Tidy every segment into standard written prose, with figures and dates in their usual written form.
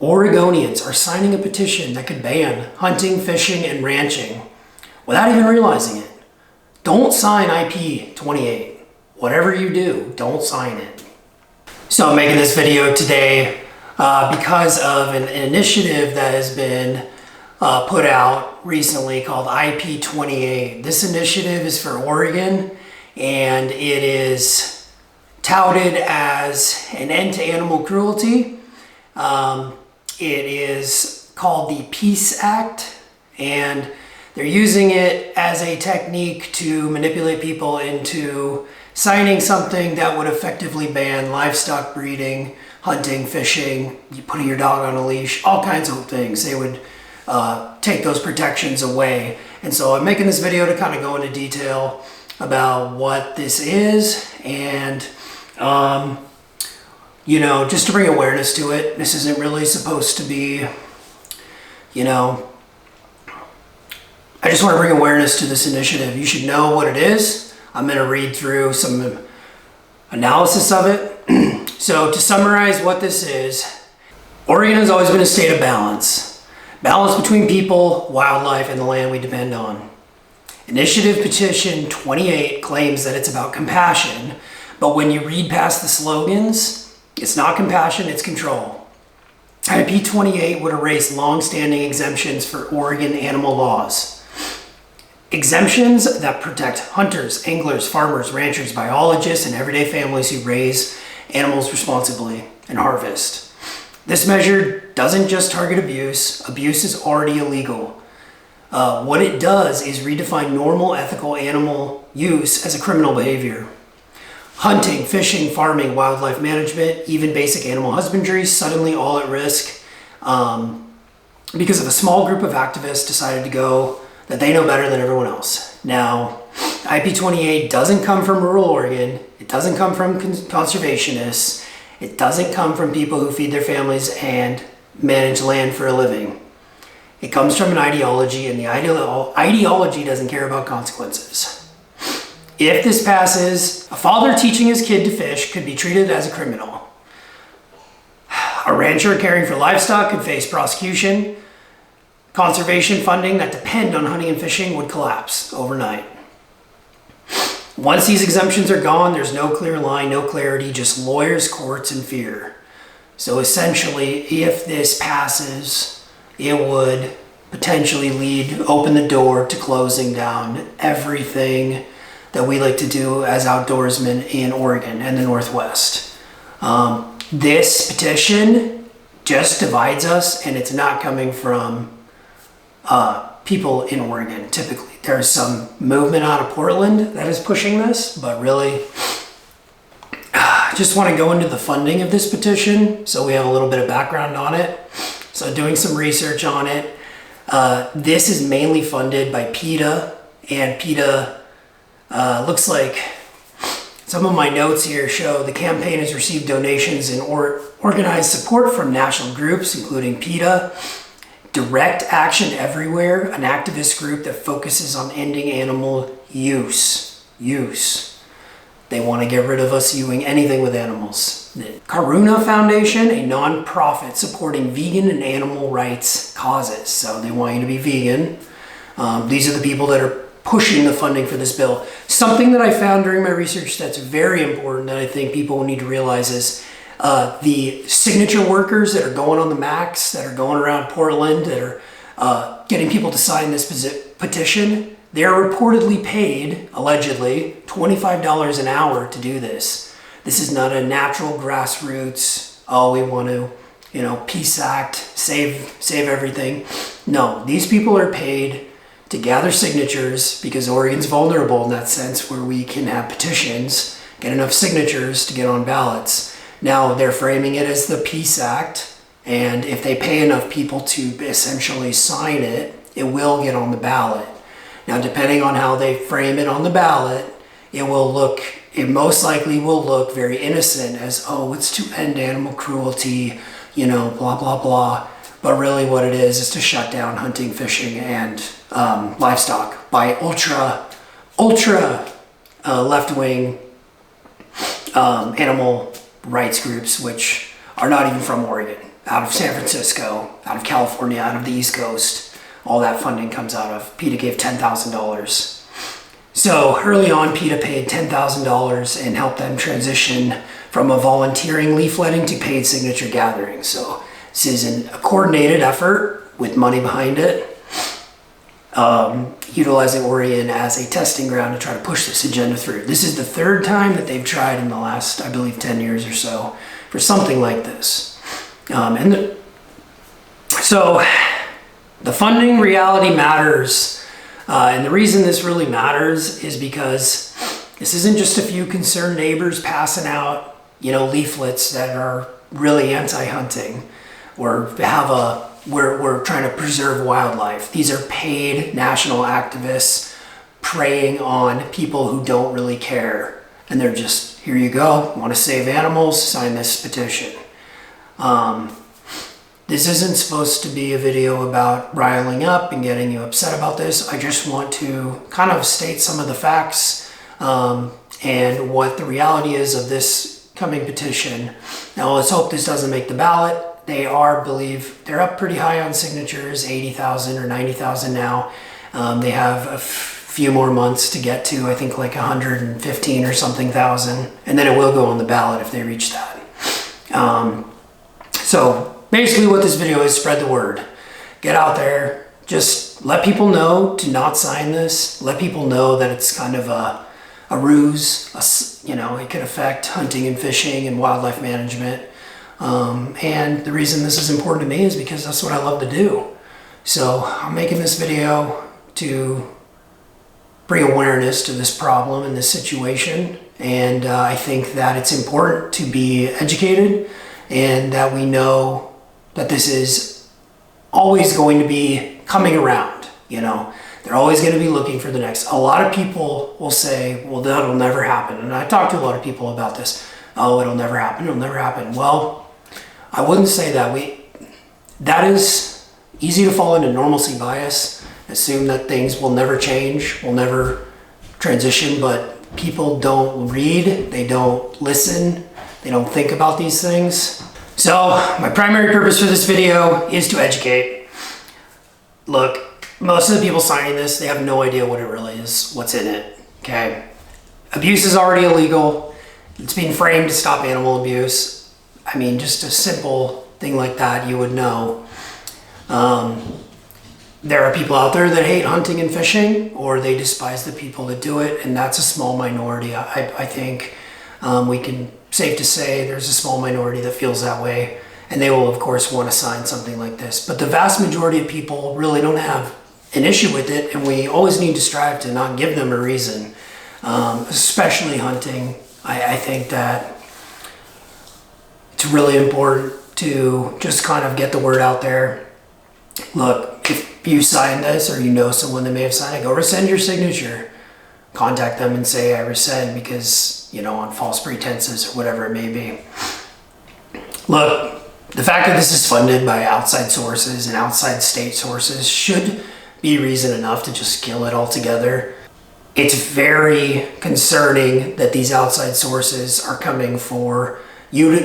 Oregonians are signing a petition that could ban hunting, fishing, and ranching without even realizing it. Don't sign IP 28. Whatever you do, don't sign it. So I'm making this video today because of an initiative that has been put out recently called IP 28. This initiative is for Oregon, and it is touted as an end to animal cruelty. It is called the Peace Act, and they're using it as a technique to manipulate people into signing something that would effectively ban livestock breeding, hunting, fishing, putting your dog on a leash, all kinds of things. They would take those protections away. And so I'm making this video to kind of go into detail about what this is and just to bring awareness to it. This isn't really supposed to be, I just want to bring awareness to this initiative. You should know what it is. I'm going to read through some analysis of it. So to summarize what this is, Oregon has always been a state of balance. Balance between people, wildlife, and the land we depend on. Initiative Petition 28 claims that it's about compassion, but when you read past the slogans, it's not compassion, it's control. IP 28 would erase long-standing exemptions for Oregon animal laws. Exemptions that protect hunters, anglers, farmers, ranchers, biologists, and everyday families who raise animals responsibly and harvest. This measure doesn't just target abuse. Abuse is already illegal. What it does is redefine normal, ethical animal use as a criminal behavior. Hunting, fishing, farming, wildlife management, even basic animal husbandry, suddenly all at risk because of a small group of activists decided to go that they know better than everyone else. Now, IP 28 doesn't come from rural Oregon. It doesn't come from conservationists. It doesn't come from people who feed their families and manage land for a living. It comes from an ideology, and the ideology doesn't care about consequences. If this passes, a father teaching his kid to fish could be treated as a criminal. A rancher caring for livestock could face prosecution. Conservation funding that depend on hunting and fishing would collapse overnight. Once these exemptions are gone, there's no clear line, no clarity, just lawyers, courts, and fear. So essentially, if this passes, it would potentially open the door to closing down everything that we like to do as outdoorsmen in Oregon and the Northwest. This petition just divides us, and it's not coming from people in Oregon. Typically, there's some movement out of Portland that is pushing this, but really, I just want to go into the funding of this petition so we have a little bit of background on it. So doing some research on it, this is mainly funded by PETA, and PETA looks like some of my notes here show the campaign has received donations and organized support from national groups, including PETA, Direct Action Everywhere, an activist group that focuses on ending animal use. They want to get rid of us using anything with animals. The Karuna Foundation, a non-profit supporting vegan and animal rights causes. So they want you to be vegan. These are the people that are pushing the funding for this bill. Something that I found during my research that's very important that I think people need to realize is the signature workers that are going on the Macs, that are going around Portland, that are getting people to sign this petition. They are reportedly paid, allegedly, $25 an hour to do this. This is not a natural grassroots, we want to, Peace Act, save everything. No, these people are paid to gather signatures because Oregon's vulnerable in that sense where we can have petitions, get enough signatures to get on ballots. Now they're framing it as the Peace Act, and if they pay enough people to essentially sign it, it will get on the ballot. Now depending on how they frame it on the ballot, it most likely will look very innocent as, it's to end animal cruelty, blah, blah, blah. But really what it is to shut down hunting, fishing, and livestock by ultra left-wing animal rights groups, which are not even from Oregon. out of San Francisco, out of California, out of the East Coast. All that funding comes out of. PETA gave $10,000. So early on, PETA paid $10,000 and helped them transition from a volunteering leafletting to paid signature gathering. So this is a coordinated effort with money behind it, utilizing Oregon as a testing ground to try to push this agenda through. This is the third time that they've tried in the last, I believe, 10 years or so for something like this. So the funding reality matters. And the reason this really matters is because this isn't just a few concerned neighbors passing out, leaflets that are really anti-hunting or we're trying to preserve wildlife. These are paid national activists preying on people who don't really care. And they're just, here you go, want to save animals, sign this petition. This isn't supposed to be a video about riling up and getting you upset about this. I just want to kind of state some of the facts and what the reality is of this coming petition. Now let's hope this doesn't make the ballot. They're up pretty high on signatures, 80,000 or 90,000 now. They have a few more months to get to, I think like 115 or something thousand, and then it will go on the ballot if they reach that. So basically what this video is, spread the word. Get out there, just let people know to not sign this. Let people know that it's kind of a ruse. It could affect hunting and fishing and wildlife management. And the reason this is important to me is because that's what I love to do. So I'm making this video to bring awareness to this problem and this situation. And I think that it's important to be educated and that we know that this is always going to be coming around. They're always going to be looking for the next. A lot of people will say, well, that'll never happen. And I talk to a lot of people about this. Oh, it'll never happen. It'll never happen. Well, I wouldn't say that. That is easy to fall into normalcy bias, assume that things will never change, will never transition, but people don't read, they don't listen, they don't think about these things. So my primary purpose for this video is to educate. Look, most of the people signing this, they have no idea what it really is, what's in it, okay? Abuse is already illegal. It's being framed to stop animal abuse. I mean, just a simple thing like that, you would know. There are people out there that hate hunting and fishing, or they despise the people that do it, and that's a small minority. I think we can safe to say there's a small minority that feels that way, and they will of course want to sign something like this. But the vast majority of people really don't have an issue with it, and we always need to strive to not give them a reason, especially hunting. I think that it's really important to just kind of get the word out there. Look, if you sign this or you know someone that may have signed it, go rescind your signature. Contact them and say I rescind because, on false pretenses or whatever it may be. Look, the fact that this is funded by outside sources and outside state sources should be reason enough to just kill it altogether. It's very concerning that these outside sources are coming for you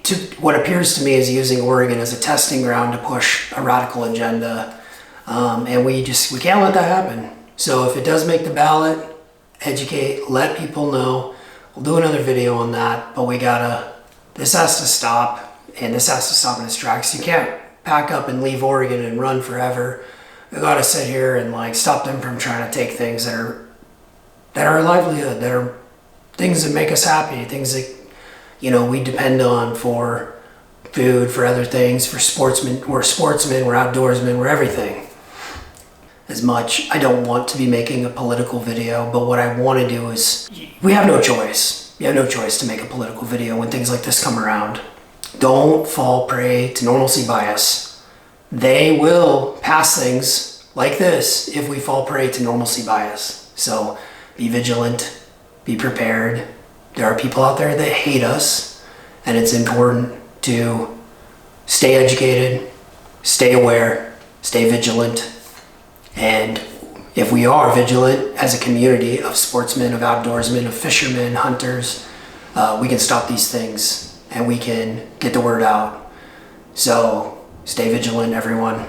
to what appears to me is using Oregon as a testing ground to push a radical agenda. And we can't let that happen. So if it does make the ballot, educate, let people know. We'll do another video on that, but this has to stop, and this has to stop in its tracks. You can't pack up and leave Oregon and run forever. We gotta sit here and stop them from trying to take things that are a livelihood, that are things that make us happy, things that we depend on for food, for other things, for sportsmen. We're sportsmen, we're outdoorsmen, we're everything. As much, I don't want to be making a political video, but what I want to do is, we have no choice. You have no choice to make a political video when things like this come around. Don't fall prey to normalcy bias. They will pass things like this if we fall prey to normalcy bias. So be vigilant, be prepared. There are people out there that hate us, and it's important to stay educated, stay aware, stay vigilant. And if we are vigilant as a community of sportsmen, of outdoorsmen, of fishermen, hunters, we can stop these things and we can get the word out. So stay vigilant, everyone.